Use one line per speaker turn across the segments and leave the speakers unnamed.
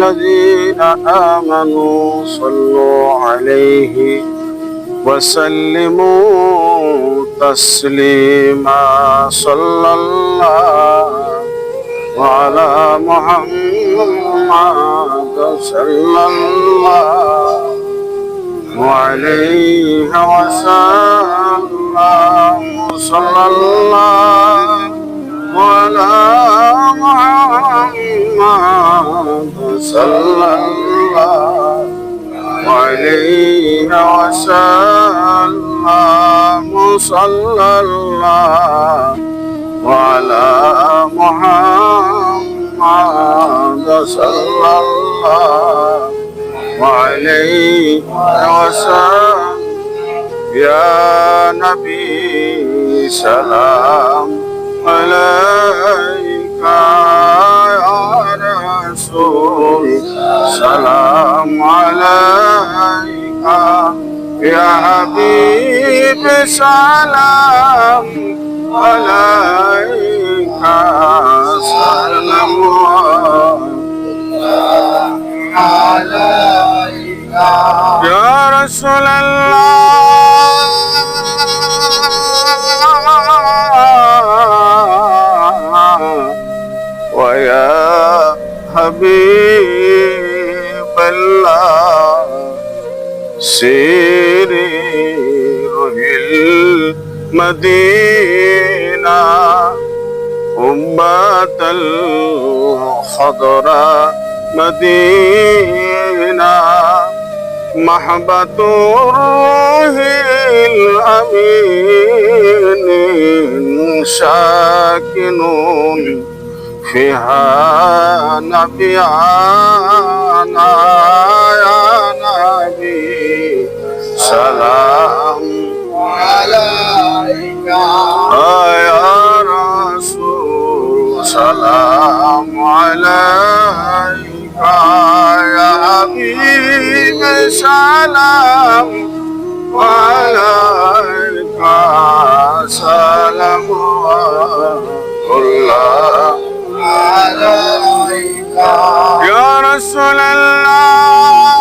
الذين آمنوا صلوا عليه وسلموا تسليما صلى الله على محمد صلى الله عليه وسلم صلى الله على محمد صلى الله عليه وسلم صلى الله على محمد صلى الله عليه وسلم يا نبي سلام عليك يا رسول سلام عليك يا حبيب سلام عليك سلام عليك يا رسول الله ويا حبيب الله سيري روح المدينة أمة الخضراء مدينة محبة الروح الأمين ساكنون فيها نبينا يا نبي سلام عليك يا رسول سلام عليك يا حبيب سلام عليك سلام الله عليك يا رسول الله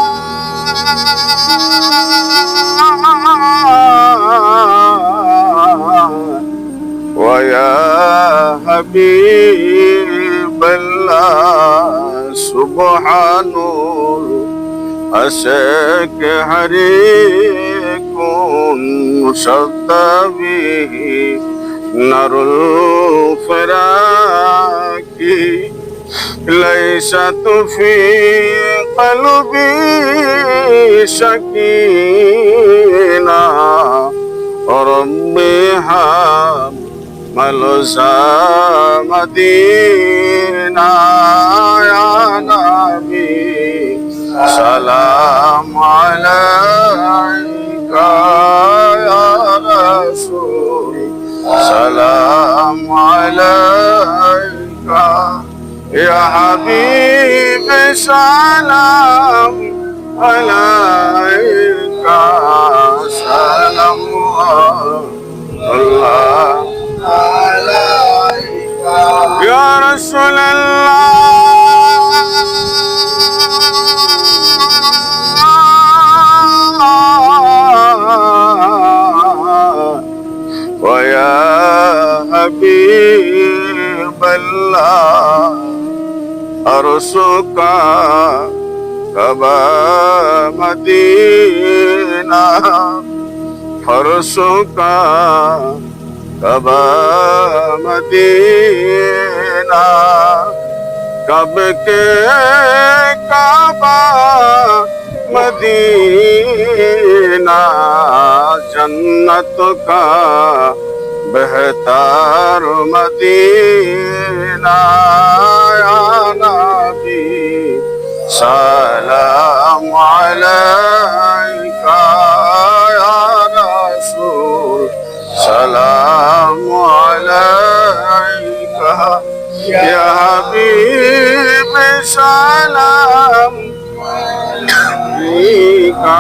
ويا حبيب الله سبحان أسك حريق شد به نار الفراق ليست في قلبي سكينة ربها ملزم مدينة يا نبي سلام عليك يا رسول سلام عليك يا حبيب سلام عليك سلام الله عليك يا رسول الله ويا حبيب الله أرسلك كبا مدينة أرسلك كبا مدينة कब के काबा मदीना जन्नत का बेहतर मदीना या नबी सलाम अलैका या रसूल सलाम अलैका या हबीब सलाम अलैका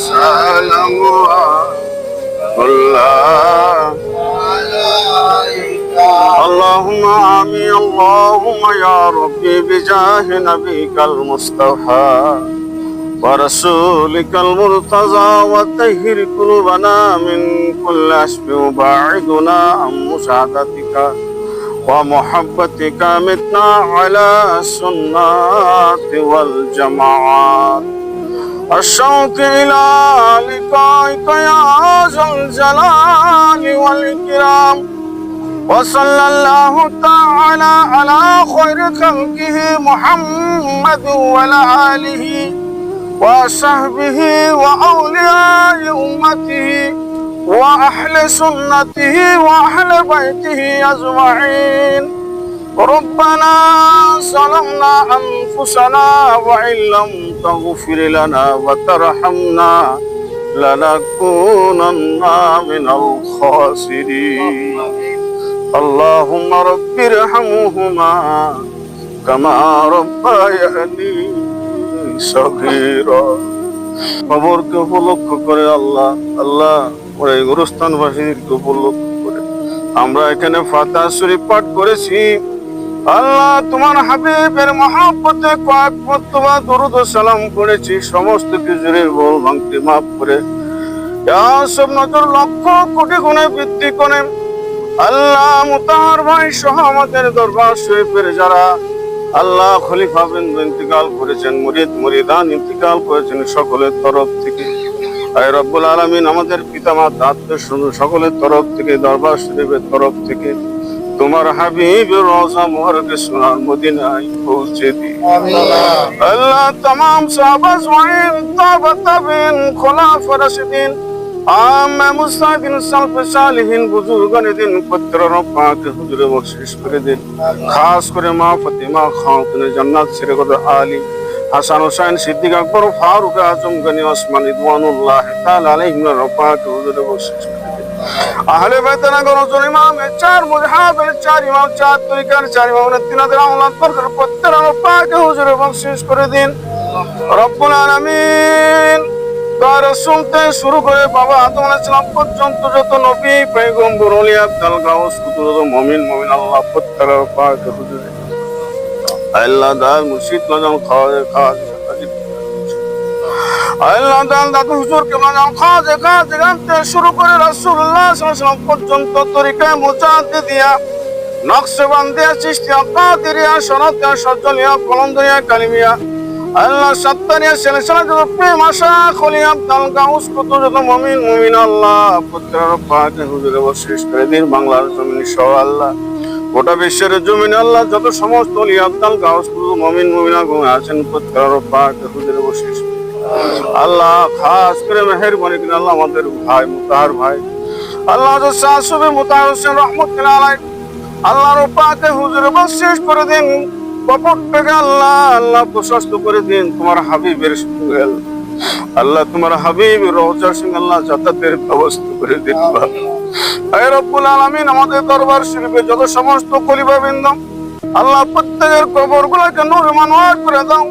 सलाम अल्लाह अलैका اللهم آمين اللهم يا ربي بجاه نبيك المصطفى ورسولك المرتضى وطهر قلوبنا من كل عشب وباعدنا عن مساعدتك ومحبتك متنا على السنة والجماعات الشوق إلى لقائك يا ذا الجلال والإكرام وصلى الله تعالى على خير خلقه محمد وعلى آله وصحبه وأولياء أمته وأهل سنته وأهل بيته أجمعين ربنا ظلمنا أنفسنا وإن لم تغفر لنا وترحمنا لنكونن من الخاسرين اللهم رب ارحمهما كما ربياني صغيرا খবরকে উপলক্ষ করে আল্লাহ আল্লাহ ওরা এই গোরস্থানবাসীদেরকে উপলক্ষ করে আমরা এখানে ফাতিহা শরীফ পাঠ করেছি আল্লাহ তোমার হাবিবের মহব্বতে কয়েক মর্তবা দরুদ ও সালাম করেছি সমস্ত কিছুর ভুল ভ্রান্তি মাফ করে সব নজর লক্ষ কোটি গুণে বৃদ্ধি করে আল্লাহ মুতাহার ভাই সহ আমাদের দরবার শরীফের যারা আল্লাহ খলিফা বৃন্দ ইন্তিকাল করেছেন মুরিদ মুরিদান ইন্তিকাল করেছেন সকলের তরফ থেকে আয় রব্বুল আলামিন আমাদের পিতামাতা আত্মীয় সকলের তরফ থেকে দরবার শরীফের তরফ থেকে তোমার হাবিবের রওজা মুবারকে সোনার মদিনায় পৌঁছে দি আল্লাহ तमाम সাহাবা আজমাইন তাবিন খুলাফা রাশিদিন आम मुस्तादिन सल्फ सालिहिन बुजुर्गान दिन पत्र पाक हुजूर बख्शिश करे दिन खास करे मां फातिमा खातून जन्नत सिरगद आली হাসান হোসেন সিদ্দিক আকবর ফারুক আজম গনি ওসমান রিদওয়ানুল্লাহ তাআলা আলাইহিম রপাক হুজুরে বখশিশ করে দিন আহলে বাইতের গণজন ইমাম চার মুজহাবের চার ইমাম চার তরিকার চার ইমামের তিনাদের আওলাদ বরকত পত্তর রপাক হুজুরে বখশিশ করে দিন রব্বুল আলামিন তার শুনতে শুরু করে বাবা আদম আলাইহিস সালাম পর্যন্ত যত নবী পয়গম্বর ওলিয়া আব্দুল গাউস কুতুব মুমিন আল্লাহ পত্তর রপাক হুজুরে আল্লাহ দাল মুর্শিদ মাজাম খাওয়াজে আল্লাহ দাল দাদু হুজুর কে মাজাম খাওয়াজে গানতে শুরু করে রাসূলুল্লাহ সাল্লাল্লাহু আলাইহি ওয়াসাল্লাম পর্যন্ত তরিকায় মুজাদ্দিদিয়া নকশবন্দিয়া চিশতিয়া কাদেরিয়া শরতিয়া সজ্জলিয়া কলন্দরিয়া কালিমিয়া আল্লাহ সাত্তারিয়া সিলসিলা যত প্রেম আশা খলি আব্দুল গাউস কুতুব মুমিন আল্লাহ পুত্র পাক হুজুরে বখশিশ করে দিন বাংলার জমিন সহ আল্লাহ গোটা বিশ্বের জমিনে আল্লাহ যত সমস্ত ওলি আব্দুল গাউস মুমিন মুমিনা ঘুমে আছেন পুত্র পাক হুজুরে বখশিশ আল্লাহ খাস করে মেহেরবানি করে আল্লাহ আমাদের ভাই মুতাহার ভাই আল্লাহ শাহসুবে মুতাহার হোসেন রহমাতুল্লাহ আলাইহি আল্লাহর পাক হুজুরে বখশিশ করে দিন কপটকে আল্লাহ আল্লাহ প্রশস্ত করে দিন তোমার হাবিবের সঙ্গে আল্লাহ তোমার হাবিবের রওজার সঙ্গে আল্লাহ যাতায়াতের ব্যবস্থা করে দিন হে রব্বুল আলামিন আমাদের দরবার শরীফে যত সমস্ত খলিফাবৃন্দ আল্লাহ প্রত্যেকের কবরগুলোকে নূরে মানওয়ার করে দাও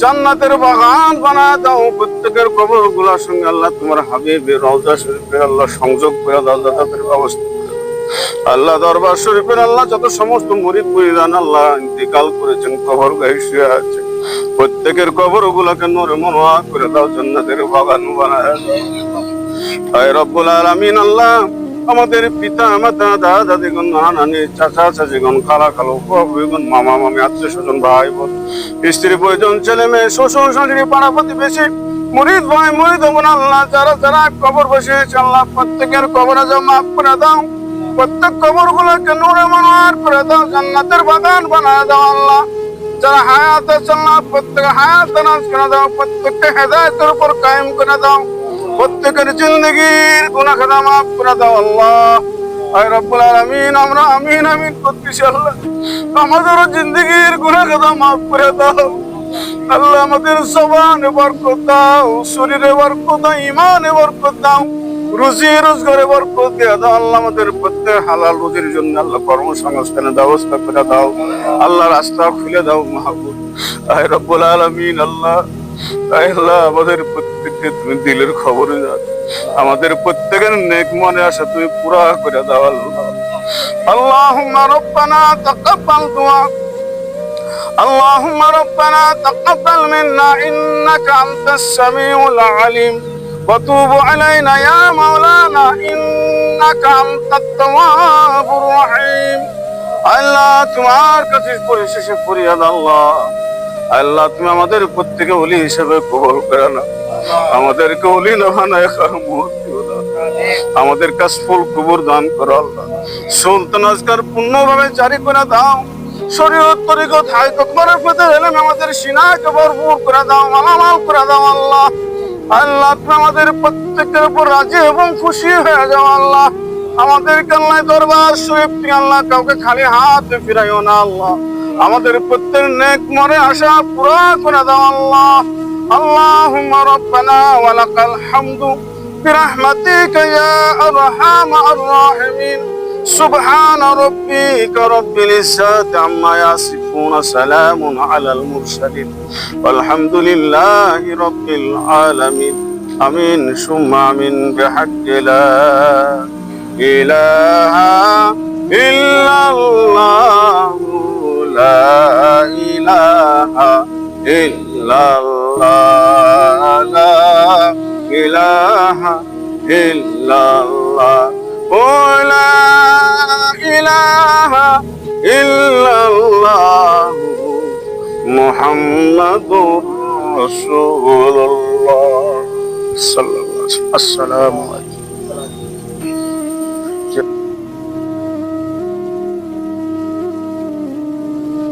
জান্নাতের বাগান বানায় দাও প্রত্যেকের কবরগুলোর সঙ্গে আল্লাহ তোমার হাবিবের রওজা শরীফে আল্লাহ সংযোগ করে দাও যাতায়াতের ব্যবস্থা আল্লাহ দরবার শরীফের আল্লাহ যত সমস্ত মুরিদ মুরিদান আল্লাহ ইন্তিকাল করেছেন কবর গায়ে শুয়ে আছে প্রত্যেকের কবরগুলোকে নূরে মানওয়ার করে দাও জান্নাতের বাগান বানায় দাও হে রব্বুল আলামিন আল্লাহ আমাদের পিতা মাতা দাদা দাদিগণ নানানি চাচা চাচিগণ খালা খালো বাবুগণ মামা মামি আত্মীয় স্বজন ভাই বোন স্ত্রী প্রয়োজন ছেলে মেয়ে শ্বশুর শাশুড়ি পাড়া প্রতিবেশী মুরিদ ভাই মুরিদ বোন আল্লাহ যারা যারা কবর বসেছে আল্লাহ প্রত্যেকের কবর আজম মাফ করে দাও প্রত্যেক কবর গুলোকে নূরে মানওয়ার করে দাও জান্নাতের বাগান বানায় দাও আল্লাহ যারা হায়াত আছে আল্লাহ প্রত্যেক হায়াত দারাজ করে দাও প্রত্যেককে হেদায়েতের উপর কায়েম করে দাও প্রত্যেকের জিন্দগির গুনাহ খাতা মাফ করে দাও আল্লাহ হে রব্বুল আলামিন আমরা আমিন আমিন করতেছি আল্লাহ আমাদের জিন্দগির গুনাহ খাতা মাফ করে দাও আল্লাহ আমাদের জবানে বরকত দাও শরীরে বরকত দাও ঈমানে বরকত দাও রুজি রোজগারে বরকত দিয়ে দাও আল্লাহ আমাদের প্রত্যেক হালাল রুজির জন্য আল্লাহ কর্মসংস্থানের ব্যবস্থা করে দাও আল্লাহ রাস্তা খুলে দাও মাহবুব হে রব্বুল আলামিন আল্লাহ আল্লাহ আমাদের প্রত্যেককে তুমি দিলের খবরে দাও আমাদের প্রত্যেকের নেক মনে আসা তুমি পুরা করে দাও আল্লাহ اللهم ربنا تقبل دعاء اللهم ربنا تقبل منا إنك أنت السميع العليم وتوب علينا يا مولانا إنك أنت التواب الرحيم আল্লাহ তোমার কাছে পরিশেষে ফরিয়াদ আল্লাহ আল্লাহ তুমি আমাদের প্রত্যেকে ওলি হিসেবে কবুল করে না আমাদেরকে ওলি না বানায় আমাদের কাছে ফুল কবর দান করো আল্লাহ সুলতান আজকার পূর্ণভাবে জারি করে দাও শরীয়ত তরিকত হাইকত মারফতে এলেম আমাদের সিনাকে ভরপুর করে দাও মালামাল করে দাও আল্লাহ আল্লাহ তুমি আমাদের প্রত্যেকের উপর রাজি এবং খুশি হয়ে যাও আল্লাহ আমাদের আল্লাহ দরবার শরীফ থেকে আল্লাহ কাউকে খালি হাতে ফিরাইও না আল্লাহ আমাদের প্রত্যেক নেক মনে আশা পুরা করে দাও আল্লাহ اللهم ربنا ولك الحمد برحمتك يا أرحم الراحمين سبحان ربك رب العزة عما يصفون سلام على المرسلين والحمد لله رب العالمين آمين ثم آمين بحق لا إله إلا الله لا إله إلا الله لا إله إلا الله لا إله إلا الله محمد رسول الله صلى الله عليه وسلم السلام عليكم